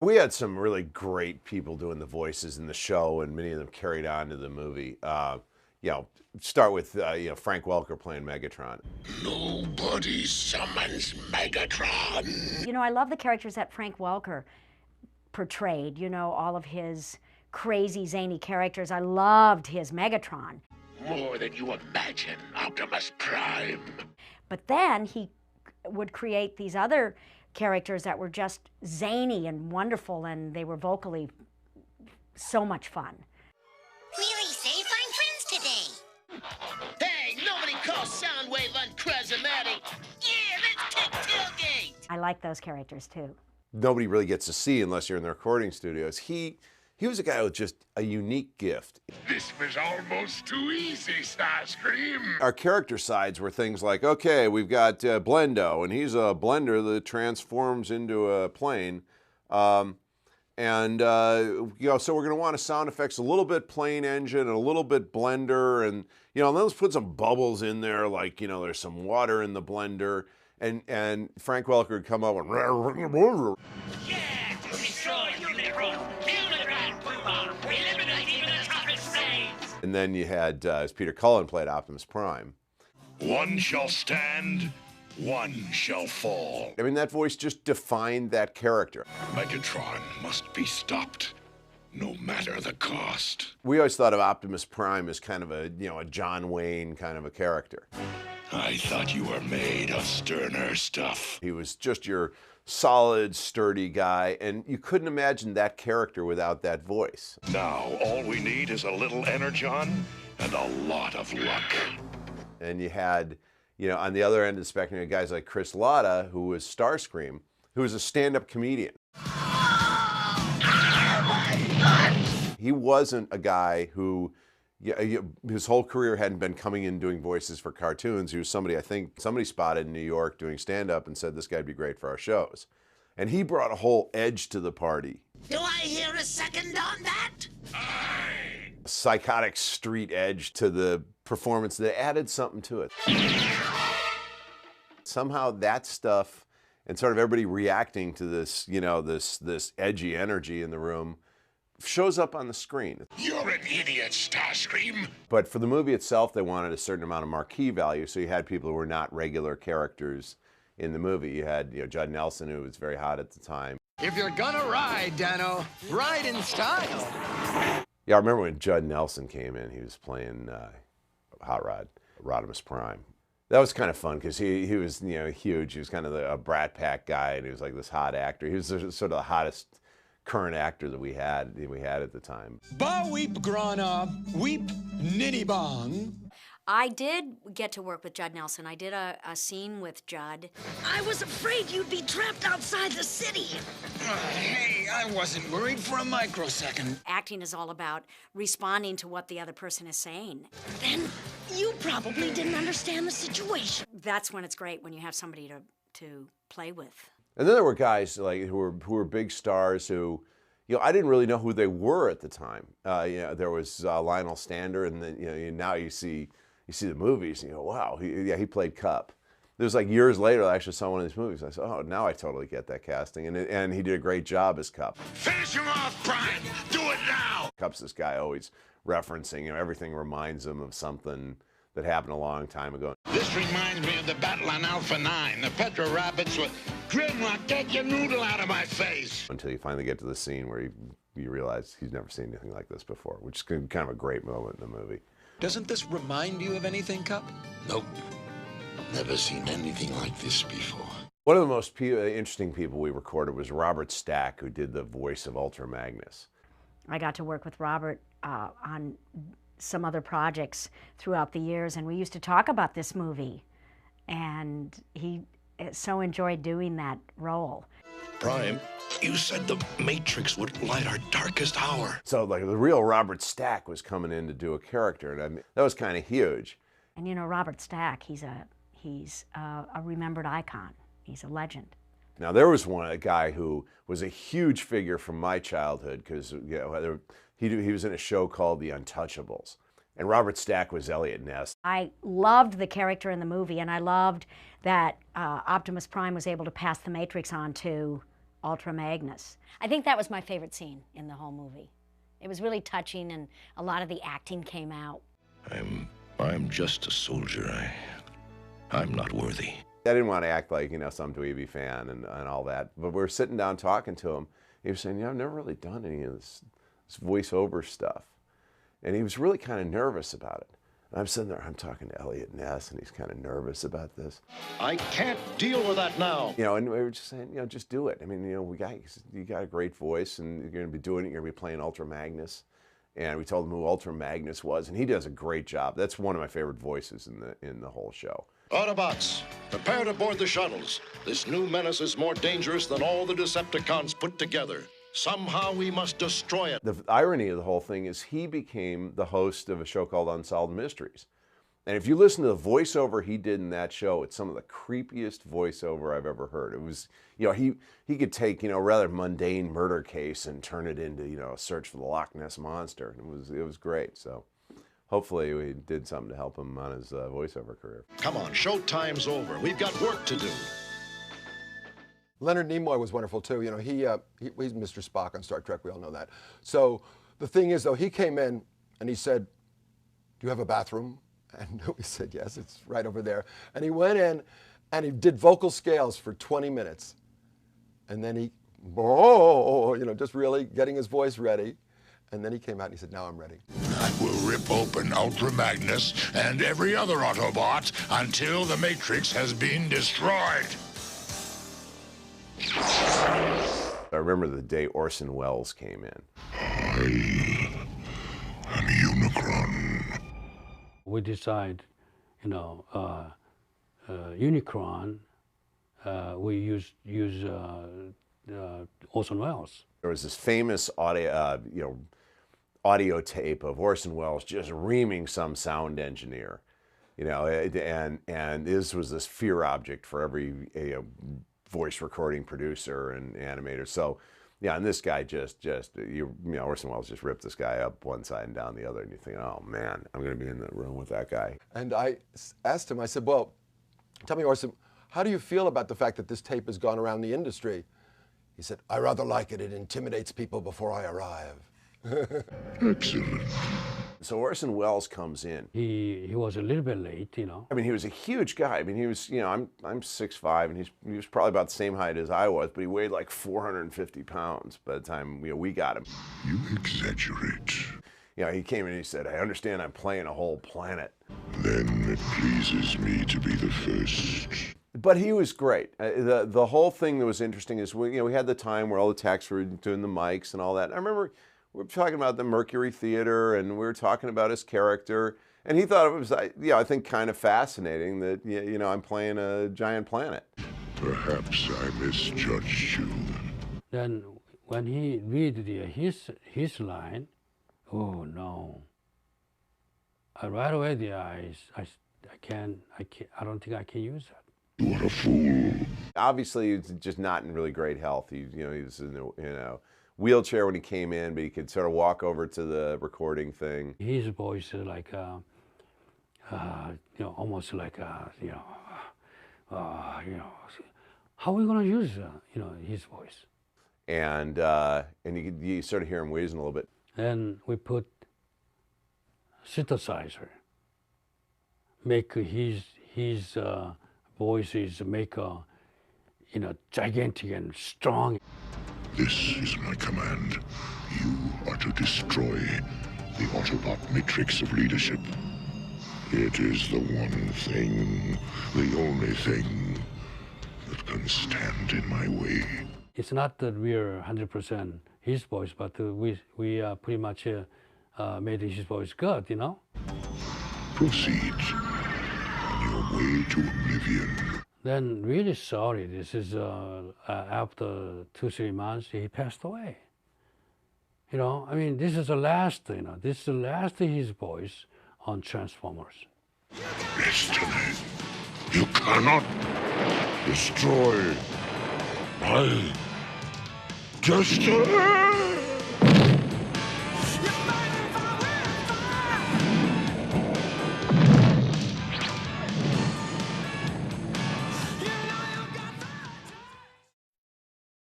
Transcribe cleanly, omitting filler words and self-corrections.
We had some really great people doing the voices in the show, and many of them carried on to the movie. You know, start with Frank Welker playing Megatron. Nobody summons Megatron. You know, I love the characters that Frank Welker portrayed, you know, all of his crazy, zany characters. I loved his Megatron. More than you imagine, Optimus Prime. But then he would create these other characters that were just zany and wonderful, and they were vocally so much fun. Really safe, I'm friends today. Hey, nobody calls Soundwave uncharismatic. Yeah, let's kick tailgate. I like those characters too. Nobody really gets to see unless you're in the recording studios. He was a guy with just a unique gift. This was almost too easy, Starscream. Our character sides were things like, okay, we've got Blendo, and he's a blender that transforms into a plane. So we're going to want a sound effects, a little bit plane engine, and a little bit blender, and let's put some bubbles in there, like there's some water in the blender, and Frank Welker would come up and Yeah, to destroy Unicron. Unicron, Puma. Eliminate even the toughest brains. and then you had as Peter Cullen played Optimus Prime. One shall stand, one shall fall. I mean, that voice just defined that character. Megatron must be stopped, no matter the cost. We always thought of Optimus Prime as kind of a John Wayne kind of a character. I thought you were made of sterner stuff. He was just your solid, sturdy guy, and you couldn't imagine that character without that voice. Now, all we need is a little energon and a lot of luck. And you had, on the other end of the spectrum, you had guys like Chris Latta, who was Starscream, who was a stand-up comedian. He wasn't a guy who, his whole career hadn't been coming in doing voices for cartoons. He was somebody, I think, somebody spotted in New York doing stand-up and said, this guy'd be great for our shows. And he brought a whole edge to the party. Do I hear a second on that? A psychotic street edge to the performance that added something to it. Somehow that stuff, and sort of everybody reacting to this, this edgy energy in the room, shows up on the screen. You're an idiot, Starscream. But for the movie itself, they wanted a certain amount of marquee value, so you had people who were not regular characters in the movie. You had, Judd Nelson, who was very hot at the time. If you're gonna ride, Dano, ride in style. Yeah, I remember when Judd Nelson came in, he was playing Hot Rod, Rodimus Prime. That was kind of fun because he was, huge. He was kind of a Brat Pack guy, and he was like this hot actor. He was sort of the hottest current actor that we had at the time. Ba weep grana, weep nitty bong. I did get to work with Judd Nelson. I did a scene with Judd. I was afraid you'd be trapped outside the city. Hey, I wasn't worried for a microsecond. Acting is all about responding to what the other person is saying. Then you probably didn't understand the situation. That's when it's great, when you have somebody to play with. And then there were guys like who were big stars who, I didn't really know who they were at the time. There was Lionel Stander, and then now you see the movies, and you go, wow, he played Cup. It was like years later I actually saw one of these movies. I said, oh, now I totally get that casting, and he did a great job as Cup. Finish him off, Prime. Do it now. Cup's this guy always referencing, everything reminds him of something that happened a long time ago. This reminds me of the battle on Alpha 9. The Petro Rabbits were, Grimlock, get your noodle out of my face. Until you finally get to the scene where you realize he's never seen anything like this before, which is kind of a great moment in the movie. Doesn't this remind you of anything, Cup? Nope. Never seen anything like this before. One of the most interesting people we recorded was Robert Stack, who did the voice of Ultra Magnus. I got to work with Robert on some other projects throughout the years, and we used to talk about this movie, and he so enjoyed doing that role. Prime, you said the Matrix would light our darkest hour. So like the real Robert Stack was coming in to do a character, and I mean, that was kind of huge. And Robert Stack, he's a remembered icon. He's a legend. Now there was a guy who was a huge figure from my childhood because he was in a show called The Untouchables, and Robert Stack was Elliot Ness. I loved the character in the movie, and I loved that Optimus Prime was able to pass the Matrix on to Ultra Magnus. I think that was my favorite scene in the whole movie. It was really touching, and a lot of the acting came out. I'm just a soldier. I'm not worthy. I didn't want to act like, some dweeby fan and all that, but we were sitting down talking to him. He was saying, I've never really done any of this voiceover stuff. And he was really kind of nervous about it. And I'm sitting there, I'm talking to Elliot Ness, and he's kind of nervous about this. I can't deal with that now. And we were just saying, just do it. I mean, you got a great voice, and you're going to be doing it. You're going to be playing Ultra Magnus. And we told him who Ultra Magnus was, and he does a great job. That's one of my favorite voices in the whole show. Autobots, prepare to board the shuttles. This new menace is more dangerous than all the Decepticons put together. Somehow we must destroy it. The irony of the whole thing is he became the host of a show called Unsolved Mysteries. And if you listen to the voiceover he did in that show, it's some of the creepiest voiceover I've ever heard. It was, he could take, a rather mundane murder case and turn it into, a search for the Loch Ness Monster. It was great. So hopefully we did something to help him on his voiceover career. Come on, showtime's over. We've got work to do. Leonard Nimoy was wonderful too. He's Mr. Spock on Star Trek. We all know that. So the thing is, though, he came in and he said, "Do you have a bathroom?" And we said, "Yes, it's right over there." And he went in and he did vocal scales for 20 minutes. And then he, just really getting his voice ready. And then he came out and he said, "Now I'm ready." I will rip open Ultra Magnus and every other Autobot until the Matrix has been destroyed. I remember the day Orson Welles came in. I am Unicron. We decide, Unicron. We use Orson Welles. There was this famous audio tape of Orson Welles just reaming some sound engineer, and this was this fear object for every voice recording producer and animator. So, and this guy Orson Welles just ripped this guy up one side and down the other, and you think, oh man, I'm going to be in the room with that guy. And I asked him, I said, "Well, tell me, Orson, how do you feel about the fact that this tape has gone around the industry?" He said, "I rather like it. It intimidates people before I arrive." Excellent. So Orson Welles comes in. He was a little bit late, I mean, he was a huge guy. I mean, he was, I'm 6'5", and he was probably about the same height as I was, but he weighed like 450 pounds by the time we got him. You exaggerate. He came in and he said, "I understand I'm playing a whole planet." Then it pleases me to be the first. But he was great. The whole thing that was interesting is we had the time where all the techs were doing the mics and all that. I remember we were talking about the Mercury Theater, and we were talking about his character, and he thought it was, I think, kind of fascinating that I'm playing a giant planet. Perhaps I misjudged you. Then when he read his line, oh no! Right away, I don't think I can use that. What a fool. Obviously, he's just not in really great health. He was in a wheelchair when he came in, but he could sort of walk over to the recording thing. His voice is like, almost like, how are we going to use, his voice? And you sort of hear him wheezing a little bit. Then we put synthesizer, make his voices make gigantic and strong. This is my command. You are to destroy the Autobot matrix of leadership. It is the one thing, the only thing that can stand in my way. It's not that we're 100% his voice, but we pretty much made his voice good, Proceed on your way to oblivion. Then really sorry, this is after 2-3 months he passed away. This is the last, this is the last of his voice on Transformers. Destiny, you cannot destroy my destiny.